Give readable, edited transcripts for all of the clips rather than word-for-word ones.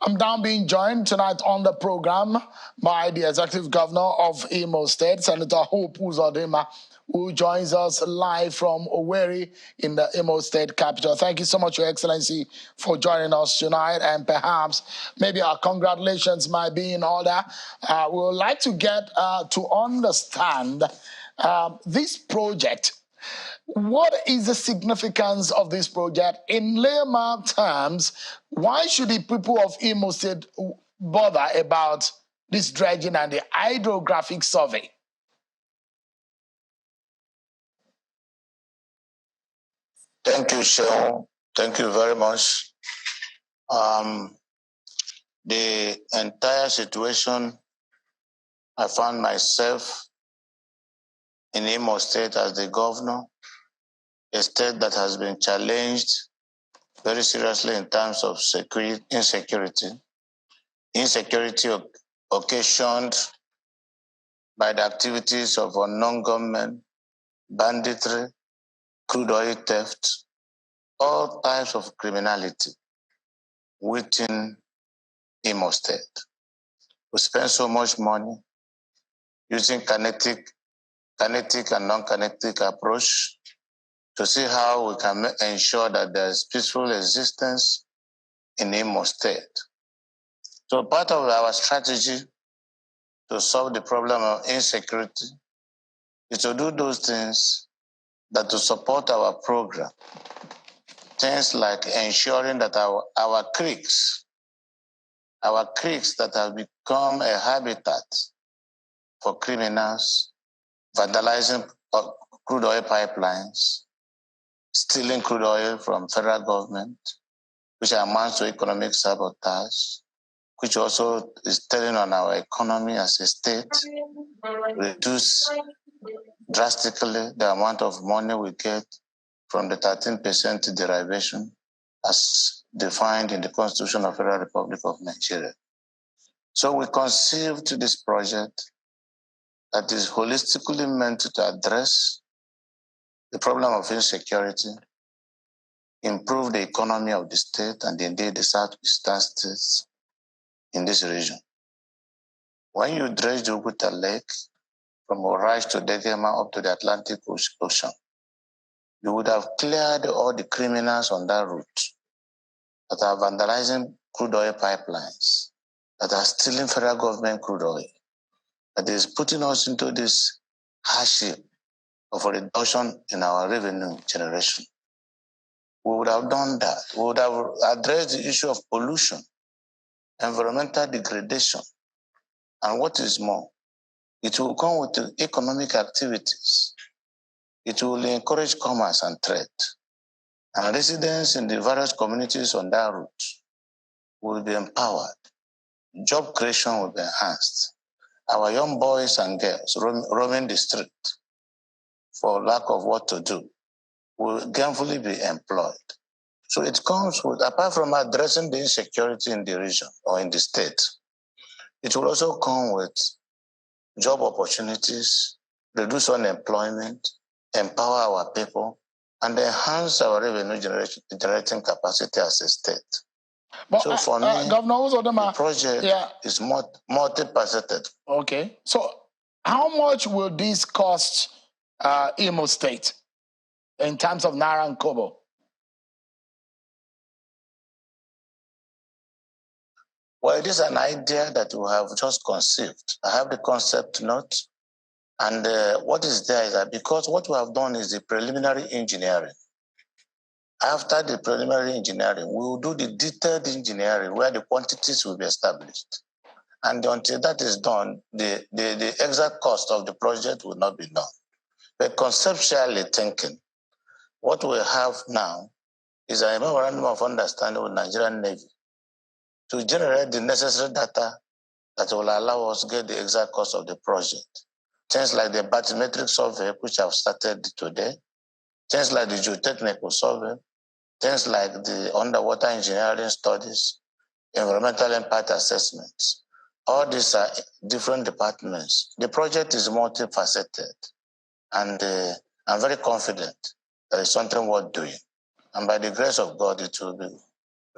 I'm now being joined tonight on the program by the Executive Governor of Imo State, Senator Hope Uzodimma, who joins us live from Owerri in the Imo State capital. Thank you so much, Your Excellency, for joining us tonight. And perhaps maybe our congratulations might be in order. We would like to get to understand this project. What is the significance of this project? In layman terms, why should the people of Imo State bother about this dredging and the hydrographic survey? Thank you, Sean. Thank you very much. The entire situation, I found myself in Imo State as the governor, a state that has been challenged very seriously in terms of insecurity occasioned by the activities of unknown government, banditry, crude oil theft, all types of criminality within Imo State. We spend so much money using kinetic and non-kinetic approach to see how we can ensure that there is peaceful existence in Imo State. So part of our strategy to solve the problem of insecurity is to do those things that to support our program. Things like ensuring that our creeks that have become a habitat for criminals, vandalizing crude oil pipelines, stealing crude oil from federal government, which amounts to economic sabotage, which also is telling on our economy as a state, reduce drastically the amount of money we get from the 13% derivation as defined in the Constitution of the Federal Republic of Nigeria. So we conceived this project that is holistically meant to address the problem of insecurity, improve the economy of the state and indeed the southeastern states in this region. When you dredge the Uguta Lake from Oraj to Uzodimma up to the Atlantic Ocean, you would have cleared all the criminals on that route that are vandalizing crude oil pipelines, that are stealing federal government crude oil, that is putting us into this hardship of a reduction in our revenue generation. We would have done that. We would have addressed the issue of pollution, environmental degradation, and what is more, it will come with the economic activities. It will encourage commerce and trade. And residents in the various communities on that route will be empowered. Job creation will be enhanced. Our young boys and girls roaming the street for lack of what to do will gainfully be employed. So it comes with, apart from addressing the insecurity in the region or in the state, it will also come with job opportunities, reduce unemployment, empower our people, and enhance our revenue generating capacity as a state. But, so for me, Governor Uzodimma, the project is multifaceted. Okay. So how much will this cost Imo State in terms of Naira and Kobo? Well, it is an idea that we have just conceived. I have the concept note. And what is there is that because what we have done is the preliminary engineering. After the preliminary engineering, we will do the detailed engineering where the quantities will be established. And until that is done, the exact cost of the project will not be known. But conceptually thinking, what we have now is a memorandum of understanding with Nigerian Navy to generate the necessary data that will allow us to get the exact cost of the project. Things like the bathymetric survey, which I've started today, things like the geotechnical survey, things like the underwater engineering studies, environmental impact assessments. All these are different departments. The project is multifaceted, and I'm very confident that it's something worth doing. And by the grace of God, it will be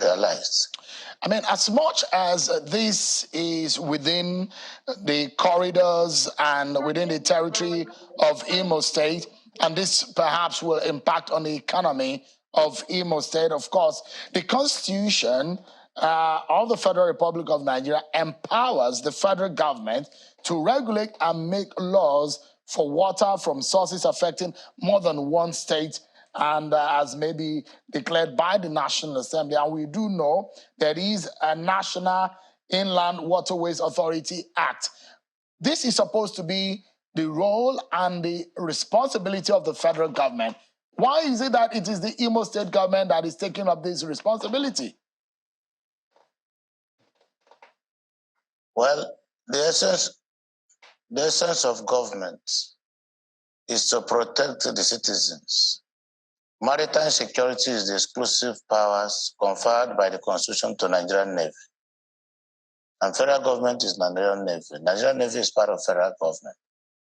realized. I mean, as much as this is within the corridors and within the territory of Imo State, and this perhaps will impact on the economy of Imo State, of course, the Constitution of the Federal Republic of Nigeria empowers the federal government to regulate and make laws for water from sources affecting more than one state, and as maybe declared by the National Assembly. And we do know there is a National Inland Waterways Authority Act. This is supposed to be the role and the responsibility of the federal government. Why is it that it is the Imo State government that is taking up this responsibility? Well, the essence of government is to protect the citizens. Maritime security is the exclusive powers conferred by the Constitution to Nigerian Navy. And federal government is Nigerian Navy. Nigerian Navy is part of federal government.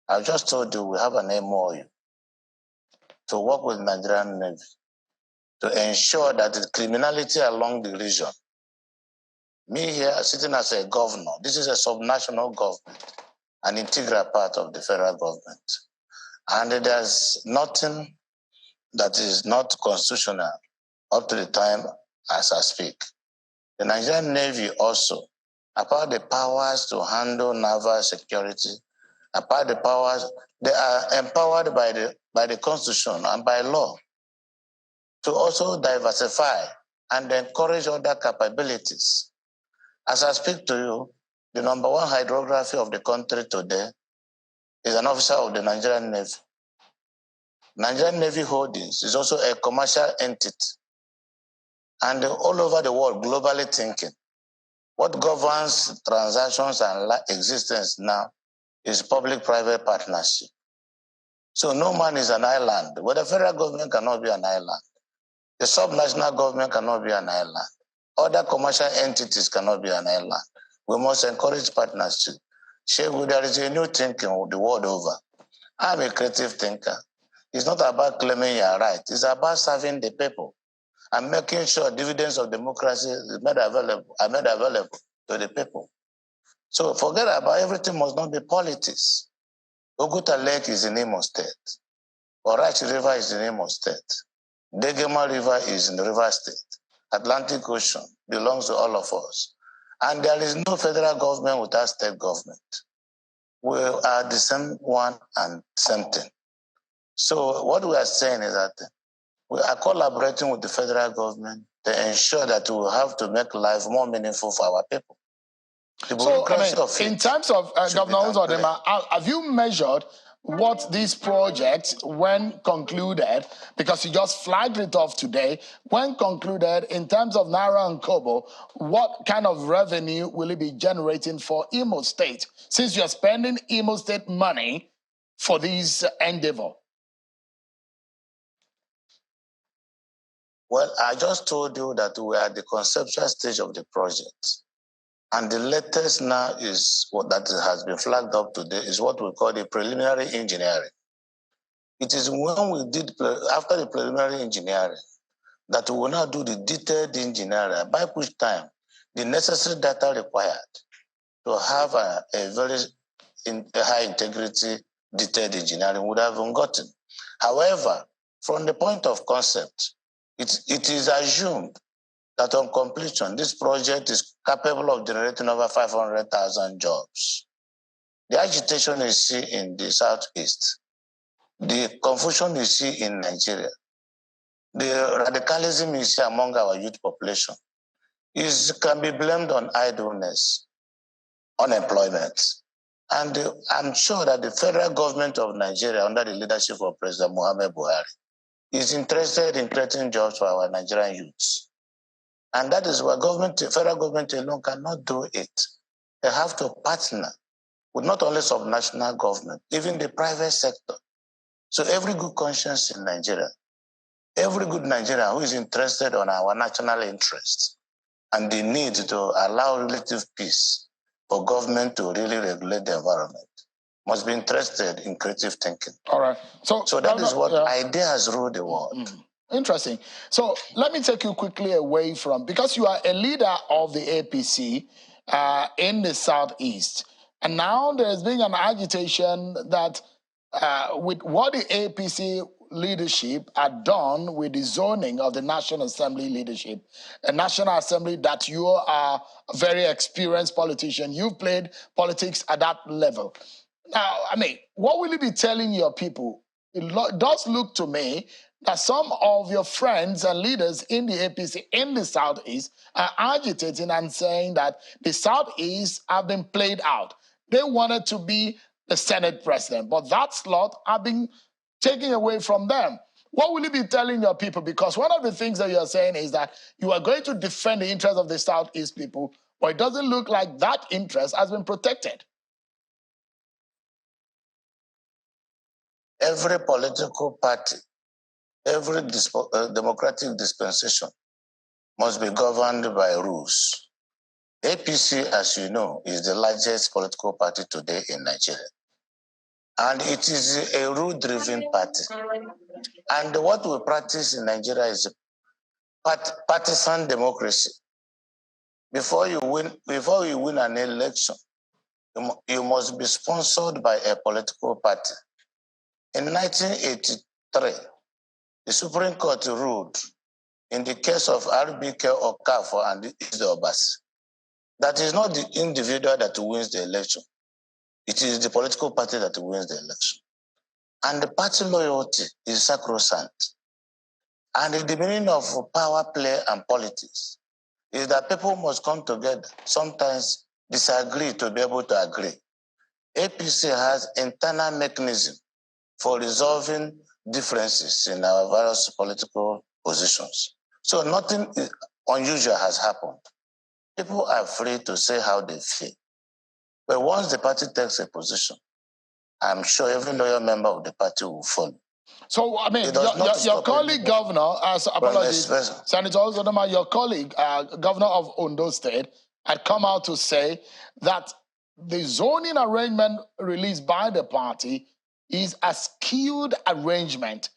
I just told you we have an MOU to work with Nigerian Navy to ensure that the criminality along the region, me here sitting as a governor, this is a subnational government, an integral part of the federal government. And there's nothing that is not constitutional up to the time as I speak. The Nigerian Navy also, apart the powers to handle naval security, apart the powers, they are empowered by the Constitution and by law to also diversify and encourage other capabilities. As I speak to you, the number one hydrography of the country today is an officer of the Nigerian Navy. Nigerian Navy Holdings is also a commercial entity. And all over the world, globally thinking. What governs transactions and existence now is public-private partnership. So no man is an island. Well, the federal government cannot be an island. The subnational government cannot be an island. Other commercial entities cannot be an island. We must encourage partnership. There is a new thinking the world over. I'm a creative thinker. It's not about claiming you're right. It's about serving the people and making sure dividends of democracy are made available to the people. So forget about everything must not be politics. Oguta Lake is in Imo State. Orachi River is in Imo State. Degema River is in the River State. Atlantic Ocean belongs to all of us. And there is no federal government without state government. We are the same one and same thing. So what we are saying is that we are collaborating with the federal government to ensure that we have to make life more meaningful for our people. So, in terms of Governor Uzodimma, have you measured what this project, when concluded, because you just flagged it off today, when concluded, in terms of Naira and Kobo, what kind of revenue will it be generating for Imo State, since you're spending Imo State money for this endeavor? Well, I just told you that we are at the conceptual stage of the project. And the latest now is what that has been flagged up today is what we call the preliminary engineering. It is when we did, after the preliminary engineering, that we will now do the detailed engineering, by which time the necessary data required to have a very high integrity detailed engineering would have been gotten. However, from the point of concept, it is assumed that on completion, this project is capable of generating over 500,000 jobs. The agitation you see in the Southeast, the confusion you see in Nigeria, the radicalism you see among our youth population can be blamed on idleness, unemployment. And I'm sure that the federal government of Nigeria, under the leadership of President Muhammad Buhari, is interested in creating jobs for our Nigerian youths. And that is why federal government alone cannot do it. They have to partner with not only subnational government, even the private sector. So every good conscience in Nigeria, every good Nigerian who is interested on our national interests and the need to allow relative peace for government to really regulate the environment must be interested in creative thinking. All right. So that is what ideas rule the world. Interesting. So let me take you quickly away from, because you are a leader of the APC in the Southeast, and now there's been an agitation that with what the APC leadership had done with the zoning of the National Assembly leadership, a National Assembly that you are a very experienced politician. You've played politics at that level. Now, I mean, what will you be telling your people? It does look to me that some of your friends and leaders in the APC in the Southeast are agitating and saying that the Southeast have been played out. They wanted to be the Senate president, but that slot have been taken away from them. What will you be telling your people? Because one of the things that you're saying is that you are going to defend the interests of the Southeast people, but it doesn't look like that interest has been protected. Every political party, every democratic dispensation must be governed by rules. APC, as you know, is the largest political party today in Nigeria. And it is a rule-driven party. And what we practice in Nigeria is partisan democracy. Before you win an election, you must be sponsored by a political party. In 1983, the Supreme Court ruled in the case of RBK Okafor and Uzodimma that is not the individual that wins the election. It is the political party that wins the election. And the party loyalty is sacrosanct. And the meaning of power play and politics is that people must come together, sometimes disagree to be able to agree. APC has internal mechanism for resolving differences in our various political positions. So nothing unusual has happened. People are free to say how they feel. But once the party takes a position, I'm sure every loyal member of the party will follow. So, I mean, your colleague governor, apologies, Senator Uzodimma, your colleague, governor of Ondo State, had come out to say that the zoning arrangement released by the party is a skewed arrangement.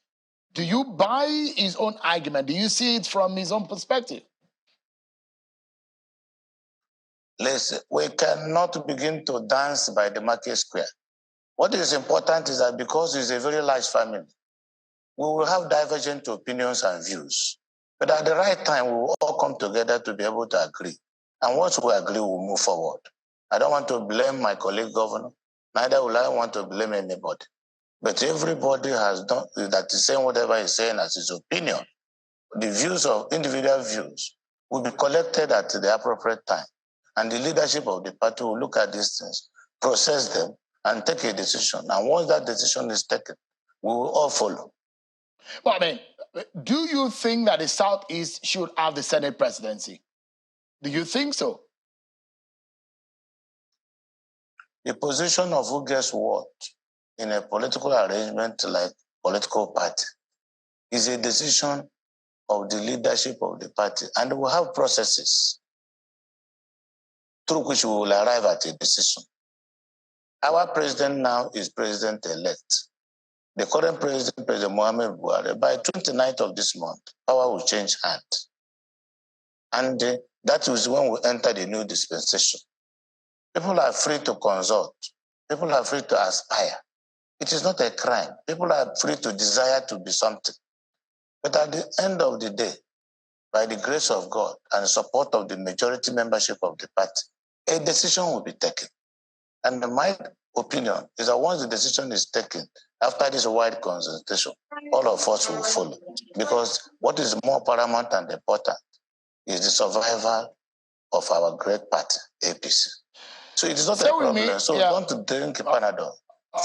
Do you buy his own argument? Do you see it from his own perspective? Listen, we cannot begin to dance by the market square. What is important is that because it's a very large family, we will have divergent opinions and views. But at the right time, we will all come together to be able to agree. And once we agree, we'll move forward. I don't want to blame my colleague governor, neither will I want to blame anybody. But everybody has done that is saying whatever he's saying as his opinion. The views of individual views will be collected at the appropriate time. And the leadership of the party will look at these things, process them, and take a decision. And once that decision is taken, we will all follow. Well, I mean, do you think that the Southeast should have the Senate presidency? Do you think so? The position of who gets what in a political arrangement like political party is a decision of the leadership of the party. And we have processes through which we will arrive at a decision. Our president now is president-elect. The current president, President Mohamed Buhari, by 29th of this month, power will change hands. And that is when we enter the new dispensation. People are free to consult. People are free to aspire. It is not a crime. People are free to desire to be something. But at the end of the day, by the grace of God and support of the majority membership of the party, a decision will be taken. And my opinion is that once the decision is taken, after this wide consultation, all of us will follow. Because what is more paramount and important is the survival of our great party, APC. So it is not a problem. So don't drink Panadol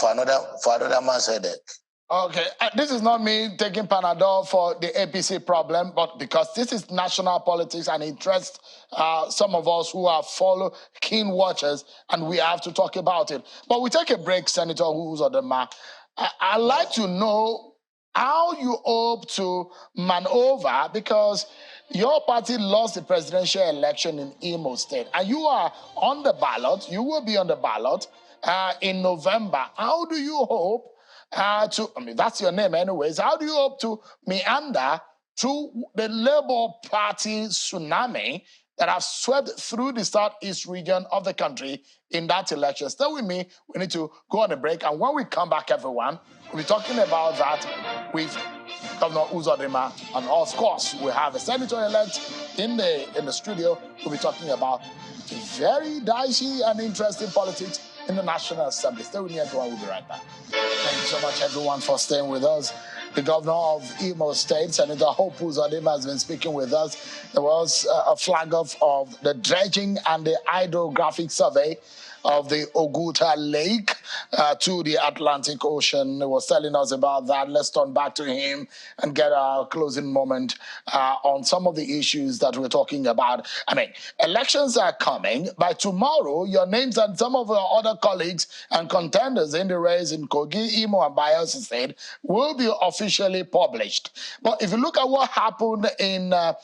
for another man's headache. Okay, this is not me taking Panadol for the APC problem, but because this is national politics and interests some of us who are keen watchers, and we have to talk about it. But we take a break, Senator Uzodimma. I'd like to know how you hope to maneuver, because your party lost the presidential election in Imo State, and you are on the ballot. You will be on the ballot in November. How do you hope I mean, that's your name anyways. How do you hope to meander to the Labour Party tsunami that have swept through the southeast region of the country in that election. Stay with me. We need to go on a break. And when we come back, everyone, we'll be talking about that with Governor Uzodimma. And of course, we have a senator-elect in the studio. We'll be talking about the very dicey and interesting politics in the National Assembly. Stay with me, everyone. We'll be right back. Thank you so much, everyone, for staying with us. The governor of Imo State, Senator Hope Uzodimma, has been speaking with us. There was a flag off of the dredging and the hydrographic survey of the Oguta Lake to the Atlantic Ocean. He was telling us about that. Let's turn back to him and get our closing moment on some of the issues that we're talking about. I mean, elections are coming. By tomorrow, your names and some of your other colleagues and contenders in the race in Kogi, Imo, and Bayelsa State will be officially published. But if you look at what happened in the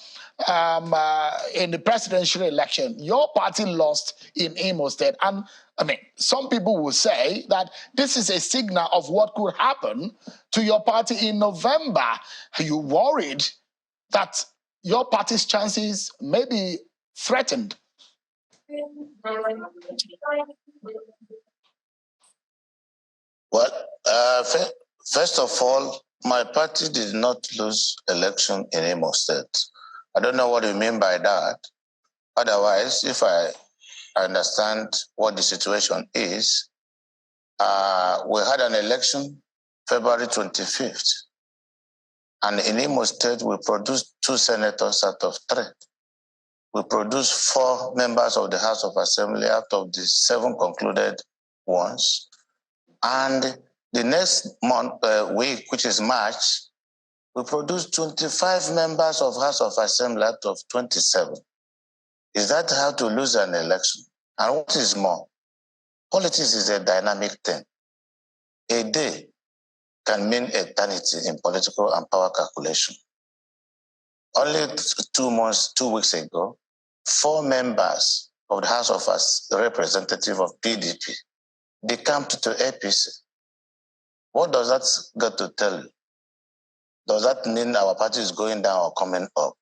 presidential election, your party lost in Imo State. And I mean, some people will say that this is a signal of what could happen to your party in November. Are you worried that your party's chances may be threatened? Well, first of all, my party did not lose election in Imo State. I don't know what you mean by that. Otherwise, if I understand what the situation is, we had an election February 25th. And in Imo State, we produced 2 senators out of 3. We produced 4 members of the House of Assembly out of the 7 concluded ones. And the next week, which is March, we produced 25 members of House of Assembly out of 27. Is that how to lose an election? And what is more, politics is a dynamic thing. A day can mean eternity in political and power calculation. Only 2 weeks ago, 4 members of the House of Representatives of PDP decamped to APC. What does that got to tell you? Does that mean our party is going down or coming up?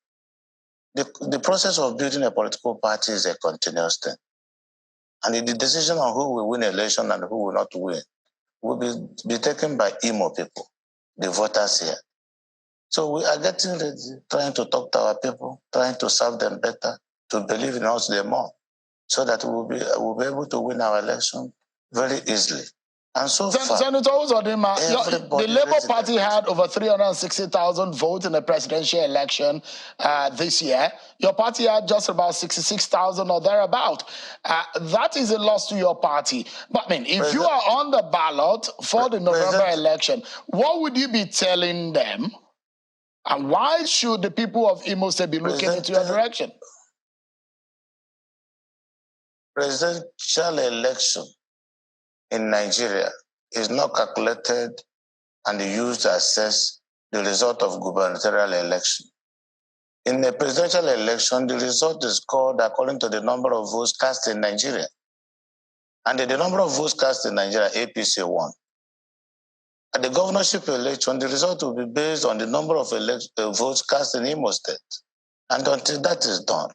The process of building a political party is a continuous thing. And the decision on who will win an election and who will not win will be taken by Imo people, the voters here. So we are getting ready, trying to talk to our people, trying to serve them better, to believe in us the more, so that we'll be able to win our election very easily. And so far, Senator Uzodimma, the Labour Party had over 360,000 votes in the presidential election this year. Your party had just about 66,000 or thereabout. That is a loss to your party. But I mean, if you are on the ballot for the November election, what would you be telling them? And why should the people of Imo State be looking into your direction? Presidential election in Nigeria is not calculated and used to assess the result of gubernatorial election. In a presidential election, the result is called according to the number of votes cast in Nigeria. And the number of votes cast in Nigeria, APC won. At the governorship election, the result will be based on the number of votes cast in Imo State. And until that is done,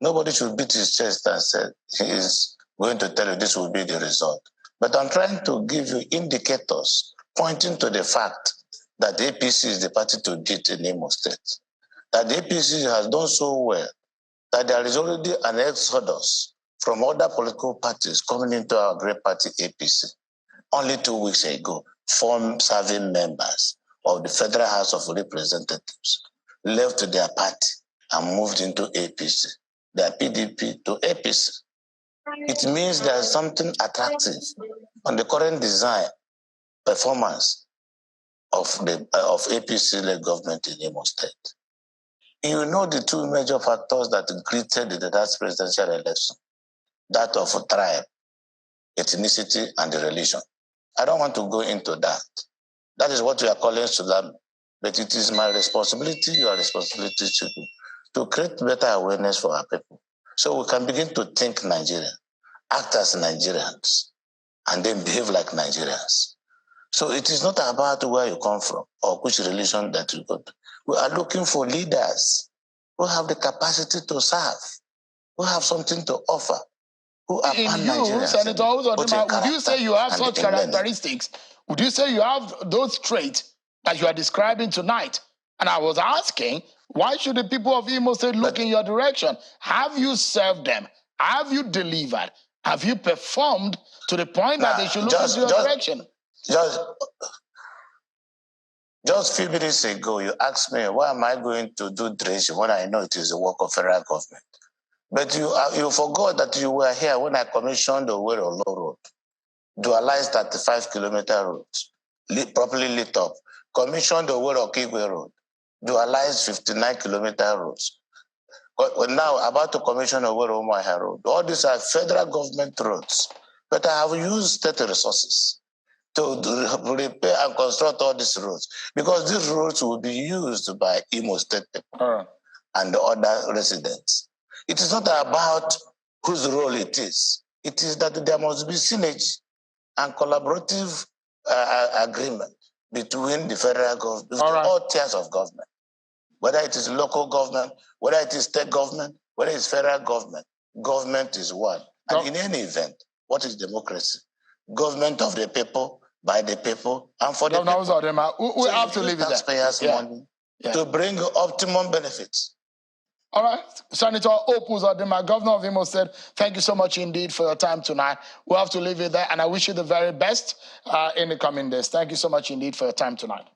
nobody should beat his chest and say he is going to tell you this will be the result. But I'm trying to give you indicators pointing to the fact that the APC is the party to beat in Imo State. That the APC has done so well that there is already an exodus from other political parties coming into our great party APC. Only 2 weeks ago, 4 serving members of the Federal House of Representatives left their party and moved into APC, their PDP to APC. It means there's something attractive on the current design performance of APC-led government in Imo State. You know the 2 major factors that greeted the last presidential election, that of tribe, ethnicity, and the religion. I don't want to go into that. That is what we are calling tsunami. But it is my responsibility, your responsibility to create better awareness for our people. So we can begin to think Nigerian, act as Nigerians, and then behave like Nigerians. So it is not about where you come from or which religion that you go to. We are looking for leaders who have the capacity to serve, who have something to offer, who are In you, pan-Nigerians. Senator Uzodimma, would you say you have such characteristics? Would you say you have those traits that you are describing tonight? And I was asking, why should the people of Imo State look in your direction? Have you served them? Have you delivered? Have you performed to the point that they should look into your direction? Just a few minutes ago, you asked me, why am I going to do dredging when I know it is the work of federal government? But you forgot that you were here when I commissioned the Owerri Road, dualized 35-kilometer road, properly lit up. Commissioned the Owerri Okigwe Road, dualized 59-kilometer roads. But now about to commission the Owerri Umuahia Road. All these are federal government roads, but I have used state resources to repair and construct all these roads, because these roads will be used by Imo State people and the other residents. It is not about whose role it is. It is that there must be synergy and collaborative agreement between the federal government, all tiers of government, whether it is local government, whether it is state government, whether it's federal government. Government is one. And in any event, what is democracy? Government of the people, by the people, and for the people. Uzodimma, we have to leave it there. Taxpayers' money to bring optimum benefits. All right, Senator Uzodimma, Governor of Imo State, thank you so much indeed for your time tonight. We'll have to leave it there, and I wish you the very best in the coming days. Thank you so much indeed for your time tonight.